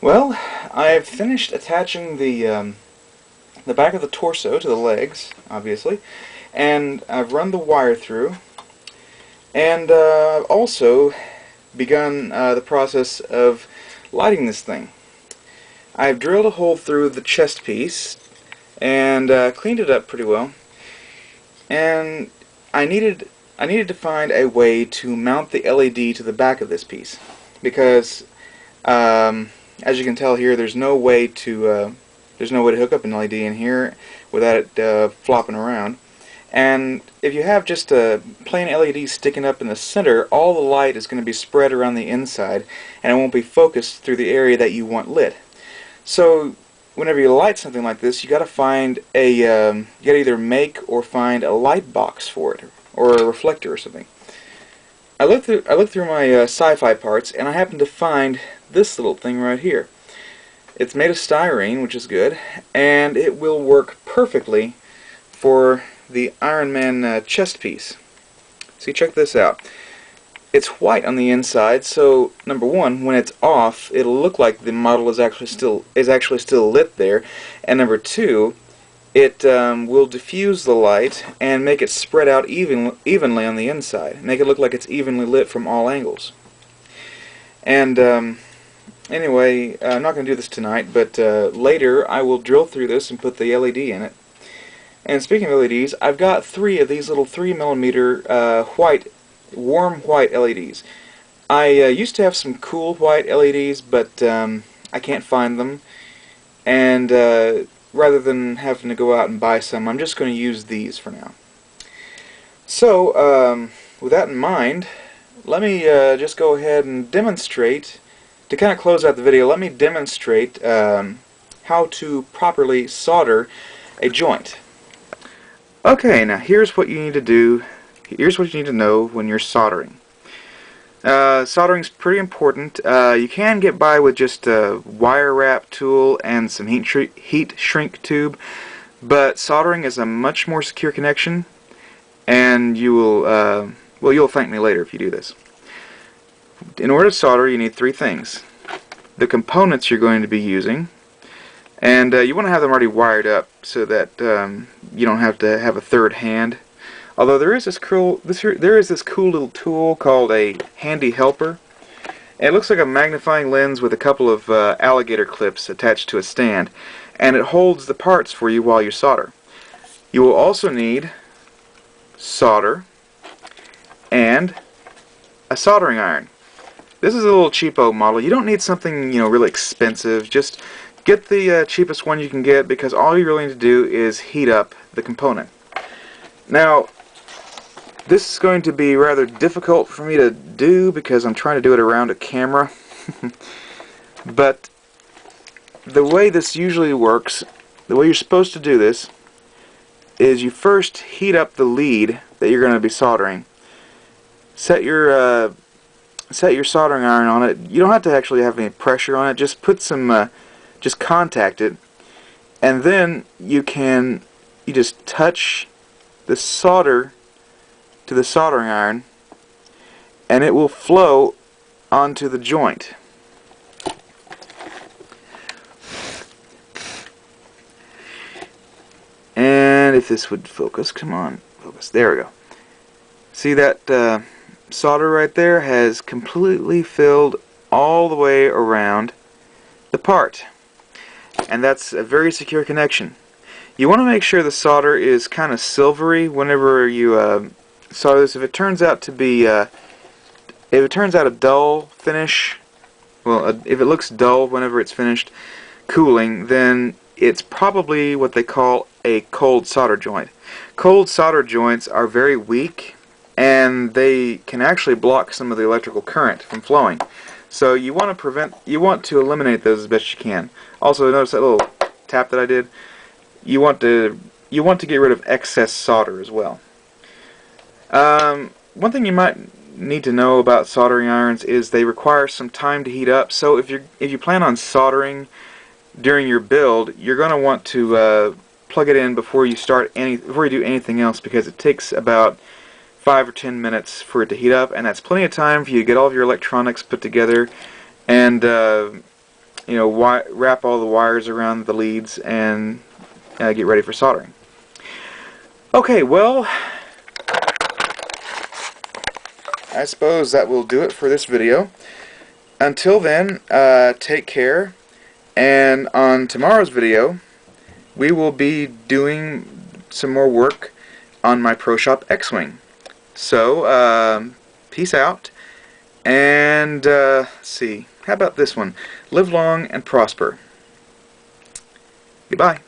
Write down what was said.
Well, I've finished attaching the back of the torso to the legs, obviously, and I've run the wire through, and I've also begun the process of lighting this thing. I've drilled a hole through the chest piece and cleaned it up pretty well, and I needed to find a way to mount the LED to the back of this piece because as you can tell here, there's no way to hook up an LED in here without it flopping around. And if you have just a plain LED sticking up in the center, all the light is going to be spread around the inside, and it won't be focused through the area that you want lit. So whenever you light something like this, you got to find a you got to either make or find a light box for it, or a reflector or something. I looked through my sci-fi parts, and I happened to find this little thing right here. It's made of styrene, which is good, and it will work perfectly for the Iron Man chest piece. See, check this out. It's white on the inside, so number one, when it's off, it'll look like the model is actually still lit there, and number two, it will diffuse the light and make it spread out evenly on the inside, make it look like it's evenly lit from all angles. And anyway, I'm not going to do this tonight, but later I will drill through this and put the LED in it. And speaking of LEDs, I've got 3 of these little 3mm warm white LEDs. I used to have some cool white LEDs, but I can't find them, and rather than having to go out and buy some, I'm just going to use these for now. So with that in mind, let me just go ahead and demonstrate, to kind of close out the video, let me demonstrate how to properly solder a joint. Okay, now here's what you need to do. Here's what you need to know when you're soldering. Soldering's pretty important. You can get by with just a wire wrap tool and some heat shrink tube, but soldering is a much more secure connection, and you will well, you'll thank me later if you do this. In order to solder, you need 3 things: the components you're going to be using, and you want to have them already wired up so that you don't have to have a third hand. Although there is this cool little tool called a handy helper. And it looks like a magnifying lens with a couple of alligator clips attached to a stand, and it holds the parts for you while you solder. You will also need solder and a soldering iron. This is a little cheapo model. You don't need something, really expensive. Just get the cheapest one you can get, because all you really need to do is heat up the component. Now, this is going to be rather difficult for me to do because I'm trying to do it around a camera. But the way this usually works, the way you're supposed to do this, is you first heat up the lead that you're going to be soldering. Set your soldering iron on it. You don't have to actually have any pressure on it. Just put some, just contact it, and then you just touch the solder to the soldering iron, and it will flow onto the joint. And if this would focus, come on, focus, there we go. See that solder right there has completely filled all the way around the part, and that's a very secure connection. You want to make sure the solder is kind of silvery whenever you solder this. If it turns out to be, if it turns out a dull finish, well, if it looks dull whenever it's finished cooling, then it's probably what they call a cold solder joint. Cold solder joints are very weak, and they can actually block some of the electrical current from flowing. So you want to eliminate those as best you can. Also, notice that little tap that I did. You want to get rid of excess solder as well. One thing you might need to know about soldering irons is they require some time to heat up. So if you plan on soldering during your build, you're going to want to plug it in before you do anything else, because it takes about 5 or 10 minutes for it to heat up, and that's plenty of time for you to get all of your electronics put together and you know, wrap all the wires around the leads and get ready for soldering. Okay, well, I suppose that will do it for this video. Until then, take care, and on tomorrow's video we will be doing some more work on my Pro Shop X-Wing. So, peace out, and let's see, how about this one? Live long and prosper. Goodbye.